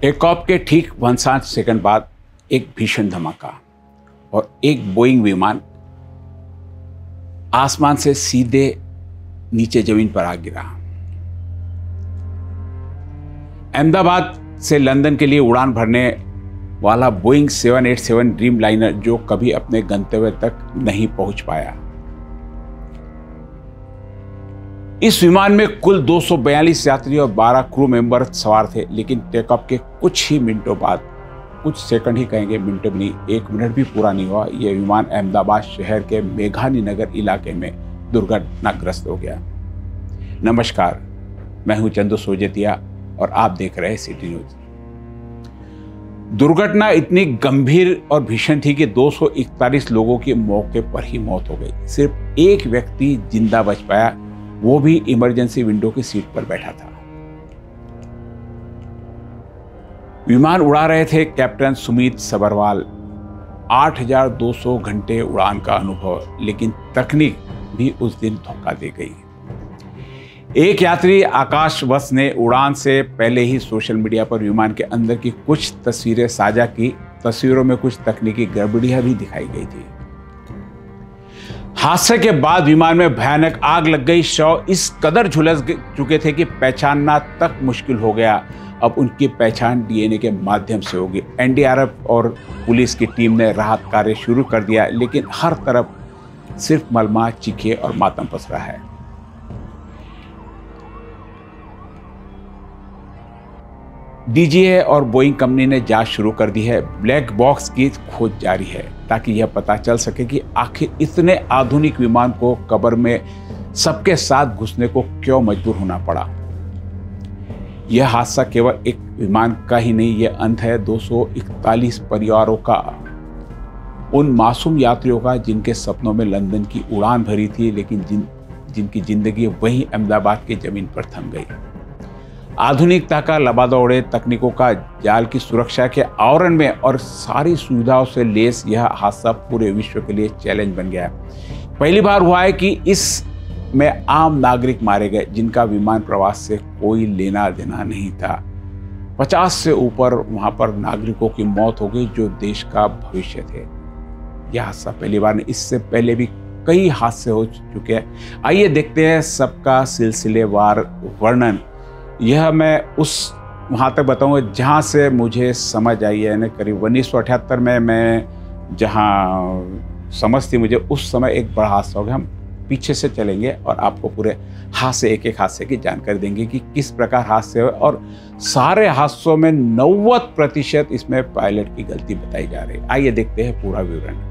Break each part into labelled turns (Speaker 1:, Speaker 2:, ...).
Speaker 1: Takeoff के ठीक 59 second बाद एक भीषण धमाका और एक बोइंग विमान आसमान से सीधे नीचे जमीन पर आ गिरा। अहमदाबाद से लंदन के लिए उड़ान भरने वाला बोइंग 787 ड्रीम लाइनर जो कभी अपने गंतव्य तक नहीं पहुंच पाया। इस विमान में कुल 242 यात्री और 12 क्रू मेंबर सवार थे, लेकिन टेकऑफ के कुछ ही मिनटों बाद, कुछ सेकंड ही कहेंगे, मिनट भी नहीं, 1 मिनट भी पूरा नहीं हुआ, यह विमान अहमदाबाद शहर के मेघानी नगर इलाके में दुर्घटनाग्रस्त हो गया। नमस्कार, मैं हूं चंदू सोजतिया और आप देख रहे हैं सिटी न्यूज। दुर्घटना इतनी गंभीर और भीषण थी कि 241 लोगों की मौके पर ही मौत हो गई। सिर्फ एक व्यक्ति जिंदा बच पाया, वो भी इमरजेंसी विंडो की सीट पर बैठा था। विमान उड़ा रहे थे कैप्टन सुमित सबरवाल। 8,200 घंटे उड़ान का अनुभव, लेकिन तकनीक भी उस दिन धोखा दे गई। एक यात्री आकाशवश ने उड़ान से पहले ही सोशल मीडिया पर विमान के अंदर की कुछ तस्वीरें साझा की। तस्वीरों में कुछ तकनीकी गड़बड़ियां भी दिखाई गई थी। हादसे के बाद विमान में भयानक आग लग गई। शव इस कदर झुलस चुके थे कि पहचानना तक मुश्किल हो गया। अब उनकी पहचान डीएनए के माध्यम से होगी। एनडीआरएफ और पुलिस की टीम ने राहत कार्य शुरू कर दिया, लेकिन हर तरफ सिर्फ मलमा, चीखें और मातम पसरा है। डीजीए और बोइंग कंपनी ने जांच शुरू कर दी है। ब्लैक बॉक्स की खोज जारी है ताकि यह पता चल सके कि आखिर इतने आधुनिक विमान को कब्र में सबके साथ घुसने को क्यों मजबूर होना पड़ा। यह हादसा केवल एक विमान का ही नहीं, यह अंत है 241 परिवारों का, उन मासूम यात्रियों का जिनके सपनों में लंदन की उड़ान भरी थी, लेकिन जिनकी जिंदगी वहीं अहमदाबाद की जमीन पर थम गई। आधुनिकता का लबादा उड़े, तकनीकों का जाल की सुरक्षा के आवरण में और सारी सुविधाओं से लेस यह हादसा पूरे विश्व के लिए चैलेंज बन गया है। पहली बार हुआ है कि इसमें आम नागरिक मारे गए जिनका विमान प्रवास से कोई लेना देना नहीं था। 50 से ऊपर वहां पर नागरिकों की मौत हो गई जो देश का भविष्य थे। यह हादसा पहली बार नहीं, इससे पहले भी कई हादसे हो चुके हैं। आइए देखते हैं सबका सिलसिलेवार वर्णन। यह मैं उस वहाँ तक बताऊँगा जहाँ से मुझे समझ आई है, यानी करीब 1978 में मैं जहाँ समझ थी मुझे, उस समय एक बड़ा हादसा हो गया। हम पीछे से चलेंगे और आपको पूरे हादसे, एक एक हादसे की जानकारी देंगे कि किस प्रकार हादसे हुए, और सारे हादसों में 90% इसमें पायलट की गलती बताई जा रही है। आइए देखते हैं पूरा विवरण।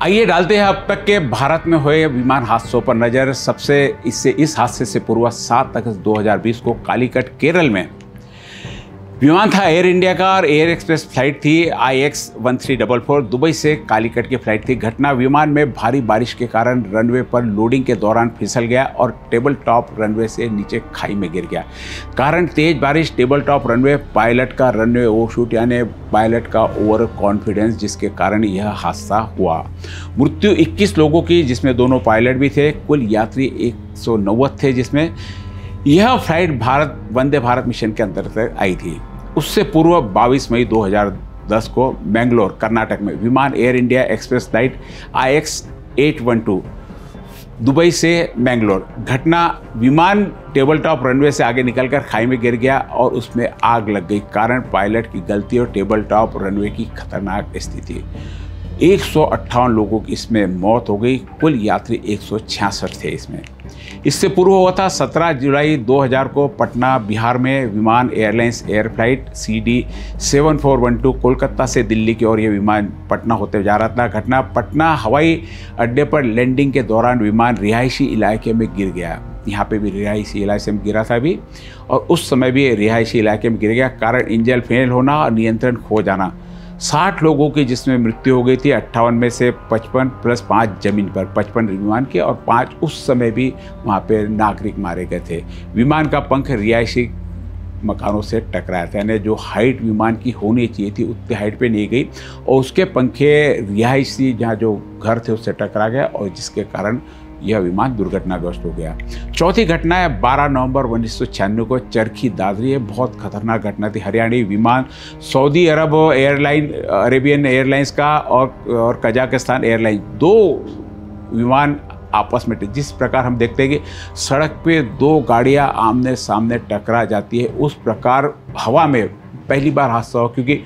Speaker 1: आइए डालते हैं अब तक के भारत में हुए विमान हादसों पर नजर। इस हादसे से पूर्व 7 अगस्त 2020 को कालीकट, केरल में विमान था एयर इंडिया का और एयर एक्सप्रेस फ्लाइट थी IX1344। दुबई से कालीकट की फ्लाइट थी। घटना विमान में भारी बारिश के कारण रनवे पर लोडिंग के दौरान फिसल गया और टेबल टॉप रनवे से नीचे खाई में गिर गया। कारण तेज बारिश, टेबल टॉप रनवे, पायलट का रनवे ओवरशूट यानी पायलट का ओवर कॉन्फिडेंस, जिसके कारण यह हादसा हुआ। मृत्यु 21 लोगों की, जिसमें दोनों पायलट भी थे। कुल यात्री 190 थे, जिसमें यह फ्लाइट वंदे भारत मिशन के अंतर्गत आई थी। उससे पूर्व 22 मई 2010 को बेंगलोर, कर्नाटक में विमान air India express flight IX812 Dubai से बेंगलोर। घटना, विमान टेबल टॉप रनवे से आगे निकलकर खाई में गिर गया और उसमें आग लग गई। कारण पायलट की गलती और टेबल टॉप रनवे की खतरनाक स्थिति। 158 लोगों की इसमें मौत हो गई। कुल यात्री 166 थे इसमें। इससे पूर्व हुआ था 17 जुलाई 2000 को पटना, बिहार में विमान airlines air flight CD7412 Kolkata से दिल्ली की ओर यह विमान पटना होते जा रहा था। घटना, पटना हवाई अड्डे पर लैंडिंग के दौरान विमान रिहायशी इलाके में गिर गया। यहाँ पे भी रिहायशी इलाके में गिरा था अभी, और उस समय भी रिहायशी इलाके में गिर गया। कारण इंजन फेल होना और नियंत्रण खो जाना। 60 लोगों की जिसमें मृत्यु हो गई थी। 58 में से 55 प्लस 5 जमीन पर, 55 विमान के और 5 उस समय भी वहाँ पे नागरिक मारे गए थे। विमान का पंख रिहायशी मकानों से टकराया था, यानी जो हाइट विमान की होनी चाहिए थी उतनी हाइट पे नहीं गई, और उसके पंखे रिहायशी जहाँ जो घर थे उससे टकरा गया, और जिसके कारण यह विमान दुर्घटनाग्रस्त हो गया। चौथी घटना है 12 नवंबर 1996 को चरखी दादरी है। बहुत खतरनाक घटना थी। हरियाणवी विमान सऊदी अरब एयरलाइन, अरेबियन एयरलाइंस का और कजाकिस्तान एयरलाइन, 2 विमान आपस में, जिस प्रकार हम देखते हैं कि सड़क पे 2 गाड़ियां आमने सामने टकरा जाती है, उस प्रकार हवा में पहली बार हादसा हो, क्योंकि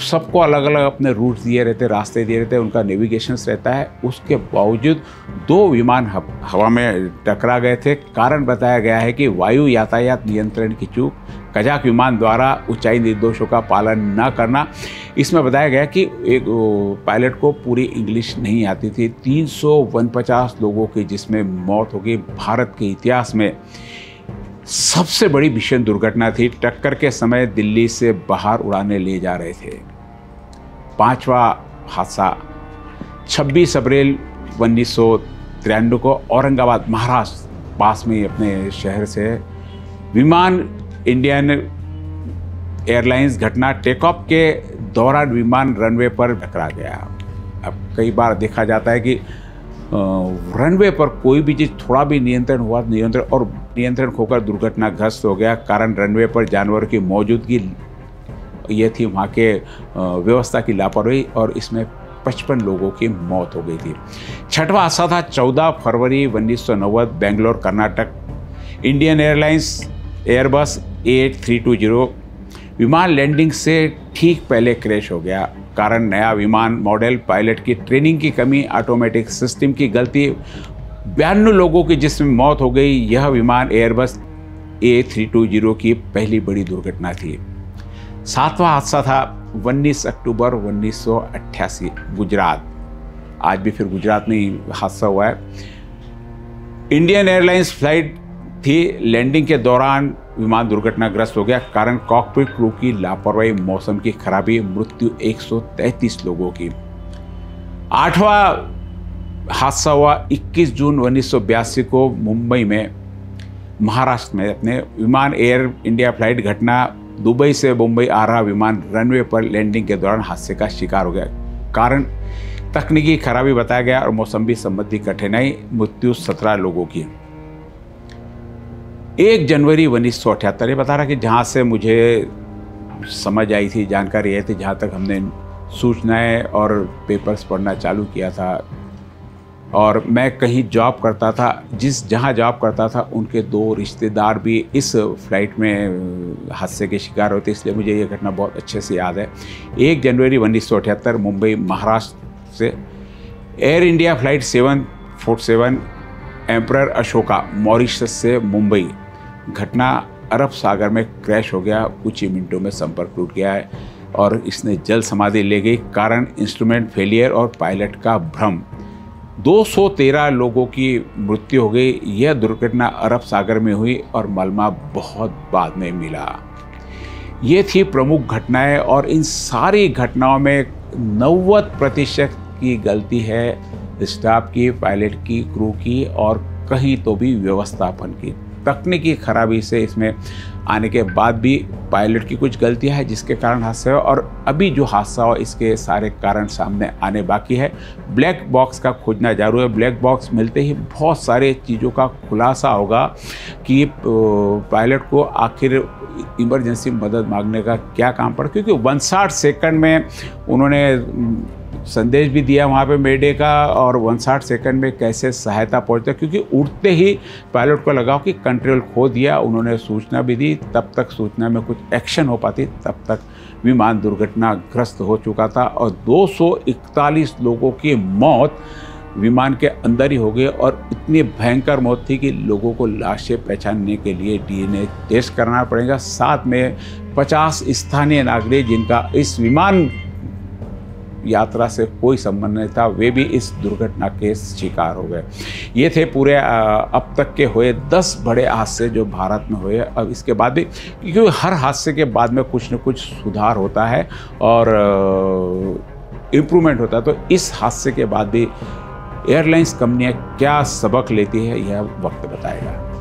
Speaker 1: सबको अलग अलग अपने रूट दिए रहते, रास्ते दिए रहते, उनका नेविगेशंस रहता है। उसके बावजूद 2 विमान हवा में टकरा गए थे। कारण बताया गया है कि वायु यातायात नियंत्रण की चूक, कजाक विमान द्वारा ऊंचाई निर्देशों का पालन न करना। इसमें बताया गया कि एक पायलट को पूरी इंग्लिश नहीं आती थी। 349 लोगों की जिसमें मौत हो गई। भारत के इतिहास में सबसे बड़ी भीषण दुर्घटना थी। टक्कर के समय दिल्ली से बाहर उड़ाने ले जा रहे थे। 5वां हादसा 26 अप्रैल 1993 को औरंगाबाद महाराष्ट्र पास में अपने शहर से विमान इंडियन एयरलाइंस घटना, टेक ऑफ के दौरान विमान रनवे पर टकरा गया। अब कई बार देखा जाता है कि रनवे पर कोई भी चीज़ थोड़ा भी नियंत्रण खोकर दुर्घटनाग्रस्त हो गया। कारण रनवे पर जानवरों की मौजूदगी, ये थी वहाँ के व्यवस्था की लापरवाही, और इसमें 55 लोगों की मौत हो गई थी। 6वां हादसा था 14 फरवरी 1990 Bangalore Karnataka, Indian airlines Airbus A320 विमान लैंडिंग से ठीक पहले क्रैश हो गया। कारण नया विमान मॉडल, पायलट की ट्रेनिंग की कमी, ऑटोमेटिक सिस्टम की गलती, 92 लोगों की जिसमें मौत हो गई। यह विमान एयरबस A320 की पहली बड़ी दुर्घटना थी। 7वां हादसा था 19 अक्टूबर 1988 गुजरात। आज भी फिर गुजरात में ही हादसा हुआ है। इंडियन एयरलाइंस फ्लाइट थी, लैंडिंग के दौरान विमान दुर्घटनाग्रस्त हो गया। कारण कॉकपिट क्रू की लापरवाही, मौसम की खराबी, मृत्यु 133 लोगों की। 8वां हादसा हुआ 21 जून 1982 को मुंबई में, महाराष्ट्र में। अपने विमान एयर इंडिया फ्लाइट घटना, दुबई से मुंबई आ रहा विमान रनवे पर लैंडिंग के दौरान हादसे का शिकार हो गया। कारण तकनीकी खराबी बताया गया और मौसमी संबंधी कठिनाई, मृत्यु 17 लोगों की। 1 जनवरी 1978, ये बता रहा कि जहाँ से मुझे समझ आई थी, जानकारी आई थी, जहाँ तक हमने सूचनाएं और पेपर्स पढ़ना चालू किया था, और मैं कहीं जॉब करता था, जहाँ जॉब करता था उनके 2 रिश्तेदार भी इस फ्लाइट में हादसे के शिकार होते, इसलिए मुझे ये घटना बहुत अच्छे से याद है। 1 जनवरी 1978 मुंबई महाराष्ट्र से air India flight 747 emperor Ashoka Mauritius से मुंबई, घटना अरब सागर में क्रैश हो गया। कुछ ही मिनटों में संपर्क टूट गया है और इसने जल समाधि ले गई। कारण इंस्ट्रूमेंट फेलियर और पायलट का भ्रम। 213 लोगों की मृत्यु हो गई। यह दुर्घटना अरब सागर में हुई और मालूम बहुत बाद में मिला। ये थी प्रमुख घटनाएं, और इन सारी घटनाओं में 90% की गलती है स्टाफ की, पायलट की, क्रू की, और कहीं तो भी व्यवस्थापन की। तकनीकी खराबी से इसमें आने के बाद भी पायलट की कुछ गलतियां हैं जिसके कारण हादसा हुआ, और अभी जो हादसा हुआ इसके सारे कारण सामने आने बाकी है। ब्लैक बॉक्स का खोजना जारी है। ब्लैक बॉक्स मिलते ही बहुत सारे चीज़ों का खुलासा होगा कि पायलट को आखिर इमरजेंसी मदद मांगने का क्या काम पड़ा, क्योंकि 59 सेकंड में उन्होंने संदेश भी दिया वहाँ पे मेडे का, और 59 सेकंड में कैसे सहायता पहुँचता, क्योंकि उड़ते ही पायलट को लगा कि कंट्रोल खो दिया। उन्होंने सूचना भी दी, तब तक सूचना में कुछ एक्शन हो पाती, तब तक विमान दुर्घटनाग्रस्त हो चुका था, और 241 लोगों की मौत विमान के अंदर ही हो गई। और इतनी भयंकर मौत थी कि लोगों को लाशें पहचानने के लिए DNA टेस्ट करना पड़ेगा। साथ में 50 स्थानीय नागरिक जिनका इस विमान यात्रा से कोई संबंध नहीं था, वे भी इस दुर्घटना के शिकार हो गए। ये थे पूरे अब तक के हुए 10 बड़े हादसे जो भारत में हुए। अब इसके बाद भी, क्योंकि हर हादसे के बाद में कुछ न कुछ सुधार होता है और इम्प्रूवमेंट होता है, तो इस हादसे के बाद भी एयरलाइंस कंपनियां क्या सबक लेती है, यह वक्त बताएगा।